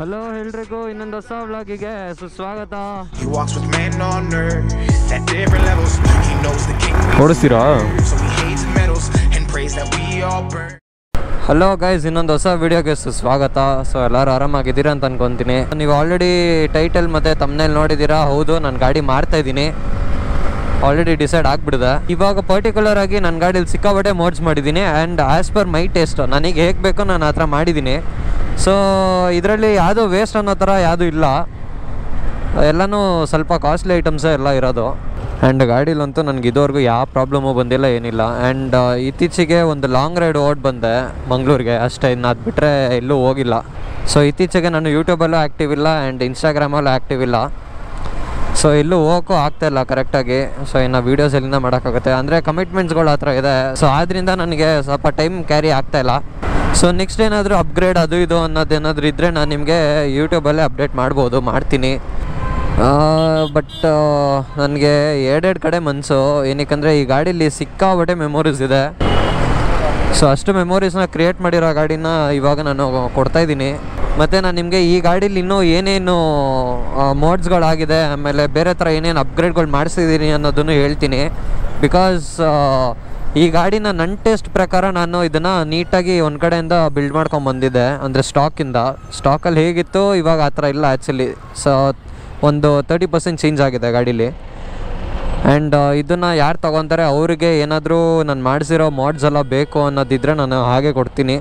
Hello ಎಲ್ರಿಗೂ ಇನ್ನೊಂದು ಹೊಸ ವ್ಲಾಗಿಗೆ ಸುಸ್ವಾಗತ. ಓಡಿಸ್ತೀರಾ? ಹಲೋ ಗೈಸ್, ಇನ್ನೊಂದು ಹೊಸ ವಿಡಿಯೋಗೆ ಸುಸ್ವಾಗತ. ಸೊ ಎಲ್ಲರೂ ಆರಾಮಾಗಿದ್ದೀರಾ ಅಂತ ಅನ್ಕೊತೀನಿ. ನೀವು ಆಲ್ರೆಡಿ ಟೈಟಲ್ ಮತ್ತು ತಮ್ನೇಲ್ ನೋಡಿದ್ದೀರಾ. ಹೌದು, ನಾನು ಗಾಡಿ ಮಾರ್ತಾ ಇದ್ದೀನಿ. ಆಲ್ರೆಡಿ ಡಿಸೈಡ್ ಆಗಿಬಿಡಿದೆ. ಇವಾಗ ಪರ್ಟಿಕ್ಯುಲರ್ ಆಗಿ ನನ್ನ ಗಾಡೀಲಿ ಸಿಕ್ಕಾಪಟ್ಟೆ ಮೋಡ್ಸ್ ಮಾಡಿದ್ದೀನಿ. And as per my taste ನನಗೆ ಹೇಗೆ ಬೇಕೋ ನಾನು ಆ ಥರ ಮಾಡಿದ್ದೀನಿ. ಸೊ ಇದರಲ್ಲಿ ಯಾವುದೂ ವೇಸ್ಟ್ ಅನ್ನೋ ಥರ ಯಾವುದೂ ಇಲ್ಲ. ಎಲ್ಲನೂ ಸ್ವಲ್ಪ ಕಾಸ್ಟ್ಲಿ ಐಟಮ್ಸೇ ಎಲ್ಲ ಇರೋದು. ಆ್ಯಂಡ್ ಗಾಡೀಲಂತೂ ನನಗೆ ಇದುವರೆಗೂ ಯಾವ ಪ್ರಾಬ್ಲಮು ಬಂದಿಲ್ಲ, ಏನಿಲ್ಲ. ಆ್ಯಂಡ್ ಇತ್ತೀಚೆಗೆ ಒಂದು ಲಾಂಗ್ ರೈಡ್ ಓಡ್ ಬಂದೆ ಮಂಗಳೂರಿಗೆ ಅಷ್ಟೇ. ಇನ್ನು ಅದು ಬಿಟ್ಟರೆ ಎಲ್ಲೂ ಹೋಗಿಲ್ಲ. ಸೊ ಇತ್ತೀಚೆಗೆ ನಾನು ಯೂಟ್ಯೂಬಲ್ಲೂ ಆ್ಯಕ್ಟಿವ್ ಇಲ್ಲ ಆ್ಯಂಡ್ ಇನ್ಸ್ಟಾಗ್ರಾಮಲ್ಲೂ ಆ್ಯಕ್ಟಿವ್ ಇಲ್ಲ. ಸೊ ಎಲ್ಲೂ ಹೋಗೋಕ್ಕೂ ಆಗ್ತಾಯಿಲ್ಲ ಕರೆಕ್ಟಾಗಿ. ಸೊ ಇನ್ನು ವೀಡಿಯೋಸ್ ಎಲ್ಲಿಂದ ಮಾಡೋಕ್ಕಾಗುತ್ತೆ ಅಂದರೆ ಕಮಿಟ್ಮೆಂಟ್ಸ್ಗಳು ಆ ಥರ ಇದೆ. ಸೊ ಆದ್ದರಿಂದ ನನಗೆ ಸ್ವಲ್ಪ ಟೈಮ್ ಕ್ಯಾರಿ ಆಗ್ತಾಯಿಲ್ಲ. ಸೊ ನೆಕ್ಸ್ಟ್ ಏನಾದರೂ ಅಪ್ಗ್ರೇಡ್ ಅದು ಇದು ಅನ್ನೋದೇನಾದರೂ ಇದ್ದರೆ ನಾನು ನಿಮಗೆ ಯೂಟ್ಯೂಬಲ್ಲೇ ಅಪ್ಡೇಟ್ ಮಾಡ್ತೀನಿ. ಬಟ್ ನನಗೆ ಎರಡೆರಡು ಕಡೆ ಮನಸ್ಸು. ಏನಕ್ಕೆ ಈ ಗಾಡೀಲಿ ಸಿಕ್ಕಾಪಟ್ಟೆ ಮೆಮೊರೀಸ್ ಇದೆ. ಸೊ ಅಷ್ಟು ಮೆಮೊರೀಸ್ನ ಕ್ರಿಯೇಟ್ ಮಾಡಿರೋ ಗಾಡಿನ ಇವಾಗ ನಾನು ಕೊಡ್ತಾಯಿದ್ದೀನಿ. ಮತ್ತು ನಾನು ನಿಮಗೆ ಈ ಗಾಡೀಲಿ ಇನ್ನೂ ಏನೇನು ಮೋಡ್ಸ್ಗಳಾಗಿದೆ, ಆಮೇಲೆ ಬೇರೆ ಥರ ಏನೇನು ಅಪ್ಗ್ರೇಡ್ಗಳು ಮಾಡಿಸಿದ್ದೀನಿ ಅನ್ನೋದನ್ನು ಹೇಳ್ತೀನಿ. ಬಿಕಾಸ್ ಈ ಗಾಡಿನ ನನ್ನ ಟೇಸ್ಟ್ ಪ್ರಕಾರ ನಾನು ಇದನ್ನು ನೀಟಾಗಿ ಒಂದು ಕಡೆಯಿಂದ ಬಿಲ್ಡ್ ಮಾಡ್ಕೊಂಬಂದಿದ್ದೆ. ಅಂದರೆ ಸ್ಟಾಕಲ್ಲಿ ಹೇಗಿತ್ತು ಇವಾಗ ಆ ಥರ ಇಲ್ಲ ಆ್ಯಕ್ಚುಲಿ. ಸೊ ಒಂದು 30% ಚೇಂಜ್ ಆಗಿದೆ ಗಾಡೀಲಿ. ಆ್ಯಂಡ್ ಇದನ್ನು ಯಾರು ತೊಗೊತಾರೆ ಅವ್ರಿಗೆ ಏನಾದರೂ ನಾನು ಮಾಡಿಸಿರೋ ಮಾಡ್ಸ್ ಎಲ್ಲ ಬೇಕು ಅನ್ನೋದಿದ್ದರೆ ನಾನು ಹಾಗೆ ಕೊಡ್ತೀನಿ.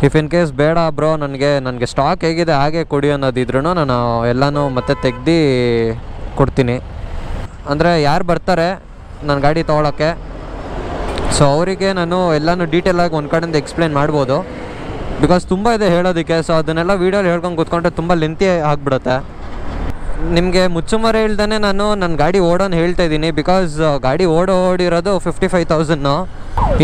ಇಫ್ ಇನ್ ಕೇಸ್ ಬೇಡ ಬ್ರೋ ನನಗೆ ಸ್ಟಾಕ್ ಹೇಗಿದೆ ಹಾಗೆ ಕೊಡಿ ಅನ್ನೋದಿದ್ರೂ ನಾನು ಎಲ್ಲನೂ ಮತ್ತೆ ತೆಗ್ದು ಕೊಡ್ತೀನಿ. ಅಂದರೆ ಯಾರು ಬರ್ತಾರೆ ನನ್ನ ಗಾಡಿ ತೊಗೊಳಕ್ಕೆ, ಸೊ ಅವರಿಗೆ ನಾನು ಎಲ್ಲನೂ ಡೀಟೇಲಾಗಿ ಒಂದು ಕಡೆಯಿಂದ ಎಕ್ಸ್ಪ್ಲೇನ್ ಮಾಡ್ಬೋದು. ಬಿಕಾಸ್ ತುಂಬ ಇದೆ ಹೇಳೋದಕ್ಕೆ. ಸೊ ಅದನ್ನೆಲ್ಲ ವೀಡಿಯೋಲಿ ಹೇಳ್ಕೊಂಡು ಕೂತ್ಕೊಂಡ್ರೆ ತುಂಬ ಲೆಂತಿ ಆಗಿಬಿಡುತ್ತೆ. ನಿಮಗೆ ಮುಚ್ಚುಮರೆ ಇಲ್ದೇ ನಾನು ನನ್ನ ಗಾಡಿ ಓಡೋನು ಹೇಳ್ತಾ ಇದ್ದೀನಿ. ಬಿಕಾಸ್ ಗಾಡಿ ಓಡಿರೋದು 55,000.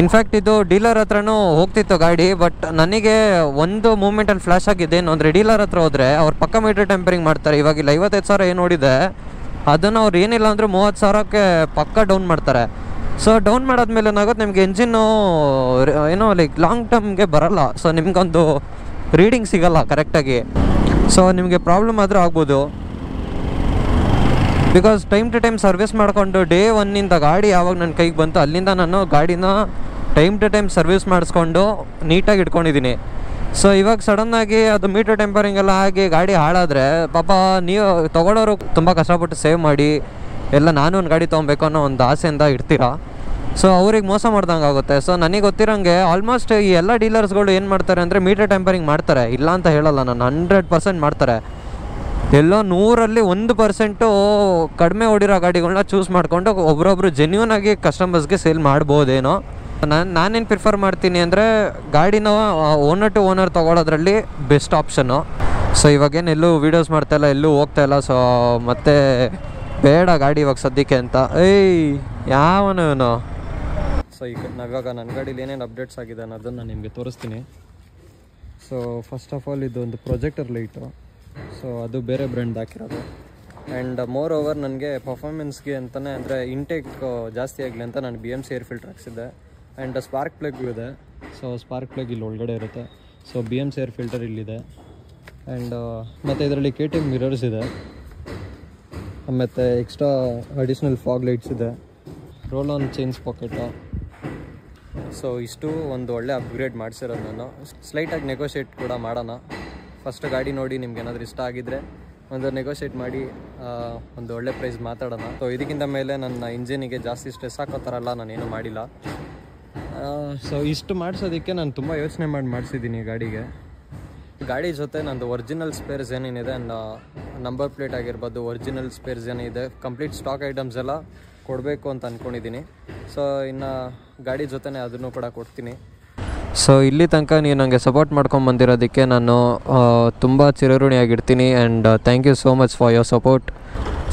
ಇನ್ಫ್ಯಾಕ್ಟ್ ಇದು ಡೀಲರ್ ಹತ್ರನೂ ಹೋಗ್ತಿತ್ತು ಗಾಡಿ. ಬಟ್ ನನಗೆ ಒಂದು ಮೂಮೆಂಟಲ್ಲಿ ಫ್ಲ್ಯಾಶ್ ಆಗಿದೆ ಏನು ಅಂದರೆ, ಡೀಲರ್ ಹತ್ರ ಹೋದರೆ ಅವ್ರು ಪಕ್ಕ ಮೀಟರ್ ಟೆಂಪರಿಂಗ್ ಮಾಡ್ತಾರೆ. ಇವಾಗ ಇಲ್ಲ 55,000 ಏನು ನೋಡಿದೆ ಅದನ್ನು ಅವ್ರು ಏನಿಲ್ಲ ಅಂದರೆ 30,000ಕ್ಕೆ ಪಕ್ಕ ಡೌನ್ ಮಾಡ್ತಾರೆ. ಸೊ ಡೌನ್ ಮಾಡಾದ್ಮೇಲೆ ಏನಾಗುತ್ತೆ, ನಿಮಗೆ ಎಂಜಿನ್ನು ಏನೋ ಲೈಕ್ ಲಾಂಗ್ ಟರ್ಮ್ಗೆ ಬರೋಲ್ಲ. ಸೊ ನಿಮ್ಗೊಂದು ರೀಡಿಂಗ್ ಸಿಗೋಲ್ಲ ಕರೆಕ್ಟಾಗಿ. ಸೊ ನಿಮಗೆ ಪ್ರಾಬ್ಲಮ್ ಆದರೂ ಆಗ್ಬೋದು. Because time to time service ಮಾಡಿಕೊಂಡು ಡೇ 1 ಗಾಡಿ ಯಾವಾಗ ನನ್ನ ಕೈಗೆ ಬಂತು ಅಲ್ಲಿಂದ ನಾನು ಗಾಡಿನ ಟೈಮ್ ಟು ಟೈಮ್ ಸರ್ವಿಸ್ ಮಾಡಿಸ್ಕೊಂಡು ನೀಟಾಗಿ ಇಟ್ಕೊಂಡಿದ್ದೀನಿ. ಸೊ ಇವಾಗ ಸಡನ್ನಾಗಿ ಅದು ಮೀಟರ್ ಟೆಂಪರಿಂಗ್ ಎಲ್ಲ ಆಗಿ ಗಾಡಿ ಹಾಳಾದರೆ ಪಾಪ ನೀವು ತೊಗೊಳೋರು ತುಂಬ ಕಷ್ಟಪಟ್ಟು ಸೇವ್ ಮಾಡಿ ಎಲ್ಲ ನಾನು ಒಂದು ಗಾಡಿ ತೊಗೊಬೇಕು ಅನ್ನೋ ಒಂದು ಆಸೆಯಿಂದ ಇಡ್ತೀರಾ. ಸೊ ಅವ್ರಿಗೆ ಮೋಸ ಮಾಡ್ದಂಗೆ ಆಗುತ್ತೆ. ಸೊ ನನಗೆ ಗೊತ್ತಿರೋಂಗೆ ಆಲ್ಮೋಸ್ಟ್ ಈ ಎಲ್ಲ ಡೀಲರ್ಸ್ಗಳು ಏನು ಮಾಡ್ತಾರೆ ಅಂದರೆ ಮೀಟರ್ ಟೆಂಪರಿಂಗ್ ಮಾಡ್ತಾರೆ. ಇಲ್ಲ ಅಂತ ಹೇಳಲ್ಲ ನಾನು, 100% ಮಾಡ್ತಾರೆ. ಎಲ್ಲೋ 100ರಲ್ಲಿ 1% ಕಡಿಮೆ ಓಡಿರೋ ಗಾಡಿಗಳನ್ನ ಚೂಸ್ ಮಾಡಿಕೊಂಡು ಒಬ್ಬರೊಬ್ರು ಜೆನ್ಯೂನ್ ಆಗಿ ಕಸ್ಟಮರ್ಸ್ಗೆ ಸೇಲ್ ಮಾಡ್ಬೋದೇನೋ. ನಾನೇನು ಪ್ರಿಫರ್ ಮಾಡ್ತೀನಿ ಅಂದರೆ ಗಾಡಿನ ಓನರ್ ಟು ಓನರ್ ತೊಗೊಳೋದ್ರಲ್ಲಿ ಬೆಸ್ಟ್ ಆಪ್ಷನ್ನು. ಸೊ ಇವಾಗೇನು ಎಲ್ಲೂ ವೀಡಿಯೋಸ್ ಮಾಡ್ತಾಯಿಲ್ಲ, ಎಲ್ಲೂ ಹೋಗ್ತಾಯಿಲ್ಲ. ಸೊ ಮತ್ತೆ ಬೇಡ ಗಾಡಿ ಇವಾಗ ಸದ್ಯಕ್ಕೆ ಅಂತ. ಯಾವನು. ಸೊ ಈಗ ನಾವಿವಾಗ ನನ್ನ ಗಾಡೀಲಿ ಏನೇನು ಅಪ್ಡೇಟ್ಸ್ ಆಗಿದೆ ಅನ್ನೋದನ್ನು ನಾನು ನಿಮಗೆ ತೋರಿಸ್ತೀನಿ. ಸೊ ಫಸ್ಟ್ ಆಫ್ ಆಲ್ ಇದು ಒಂದು ಪ್ರೊಜೆಕ್ಟರ್ ಲೈಟು. ಸೊ ಅದು ಬೇರೆ ಬ್ರ್ಯಾಂಡ್ ಹಾಕಿರೋದು. ಆ್ಯಂಡ್ ಮೋರ್ ಓವರ್ ನನಗೆ ಪರ್ಫಾರ್ಮೆನ್ಸ್ಗೆ ಅಂತಲೇ ಅಂದರೆ ಇಂಟೇಕ್ ಜಾಸ್ತಿ ಆಗಲಿ ಅಂತ ನಾನು BMC ಏರ್ ಫಿಲ್ಟರ್ ಹಾಕ್ಸಿದ್ದೆ. ಆ್ಯಂಡ್ ಸ್ಪಾರ್ಕ್ ಪ್ಲಗ್ ಇದೆ. ಸೊ ಸ್ಪಾರ್ಕ್ ಪ್ಲಗ್ ಇಲ್ಲಿ ಒಳಗಡೆ ಇರುತ್ತೆ. ಸೊ BMC ಏರ್ ಫಿಲ್ಟರ್ ಇಲ್ಲಿದೆ. ಆ್ಯಂಡ್ ಮತ್ತು ಇದರಲ್ಲಿ KTM ಮಿರರ್ಸ್ ಇದೆ. ಮತ್ತು ಎಕ್ಸ್ಟ್ರಾ ಅಡಿಷ್ನಲ್ ಫಾಗ್ ಲೈಟ್ಸ್ ಇದೆ. Roll on chains pocket. So ಇಷ್ಟು ಒಂದು ಒಳ್ಳೆ ಅಪ್ಗ್ರೇಡ್ ಮಾಡಿಸಿರೋದು ನಾನು. ಸ್ಲೈಟಾಗಿ ನೆಗೋಷಿಯೇಟ್ ಕೂಡ ಮಾಡೋಣ. ಫಸ್ಟ್ ಗಾಡಿ ನೋಡಿ ನಿಮ್ಗೆ ಏನಾದರೂ ಇಷ್ಟ ಆಗಿದ್ದರೆ ಒಂದು ನೆಗೋಷಿಯೇಟ್ ಮಾಡಿ ಒಂದು ಒಳ್ಳೆ ಪ್ರೈಸ್ ಮಾತಾಡೋಣ. ಸೊ ಇದಕ್ಕಿಂತ ಮೇಲೆ ನನ್ನ ಇಂಜಿನಿಗೆ ಜಾಸ್ತಿ ಸ್ಟ್ರೆಸ್ ಹಾಕೋ ಥರ ಎಲ್ಲ ನಾನೇನು ಮಾಡಿಲ್ಲ. ಸೊ ಇಷ್ಟು ಮಾಡಿಸೋದಕ್ಕೆ ನಾನು ತುಂಬ ಯೋಚನೆ ಮಾಡಿಸಿದ್ದೀನಿ ಗಾಡಿಗೆ. ಗಾಡಿ ಜೊತೆ ನಂದು ಒರಿಜಿನಲ್ ಸ್ಪೇರ್ಸ್ ಏನೇನಿದೆ, ನಂಬರ್ ಪ್ಲೇಟ್ ಆಗಿರ್ಬೋದು, ಒರಿಜಿನಲ್ ಸ್ಪೇರ್ಸ್ ಏನಿದೆ, ಕಂಪ್ಲೀಟ್ ಸ್ಟಾಕ್ ಐಟಮ್ಸ್ ಎಲ್ಲ ಕೊಡಬೇಕು ಅಂತ ಅಂದ್ಕೊಂಡಿದ್ದೀನಿ. ಸೊ ಇನ್ನು ಗಾಡಿ ಜೊತೆನೇ ಅದನ್ನು ಕೂಡ ಕೊಡ್ತೀನಿ. ಸೊ ಇಲ್ಲಿ ತನಕ ನೀವು ನನಗೆ ಸಪೋರ್ಟ್ ಮಾಡ್ಕೊಂಬಂದಿರೋದಕ್ಕೆ ನಾನು ತುಂಬ ಚಿರಋಣಿಯಾಗಿರ್ತೀನಿ. And thank you so much for your support.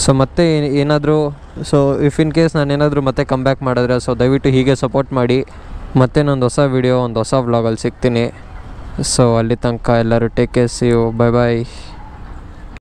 So ಮತ್ತೆ ಏನಾದರೂ ಇಫ್ ಇನ್ ಕೇಸ್ ನಾನೇನಾದರೂ ಮತ್ತೆ ಕಮ್ ಬ್ಯಾಕ್ ಮಾಡಿದ್ರೆ ಸೊ ದಯವಿಟ್ಟು ಹೀಗೆ ಸಪೋರ್ಟ್ ಮಾಡಿ. ಮತ್ತೆ ಒಂದು ಹೊಸ ವಿಡಿಯೋ, ಒಂದು ಹೊಸ ವ್ಲಾಗಲ್ಲಿ ಸಿಗ್ತೀನಿ. ಸೊ ಅಲ್ಲಿ ತನಕ ಎಲ್ಲರೂ take care, see you, bye bye.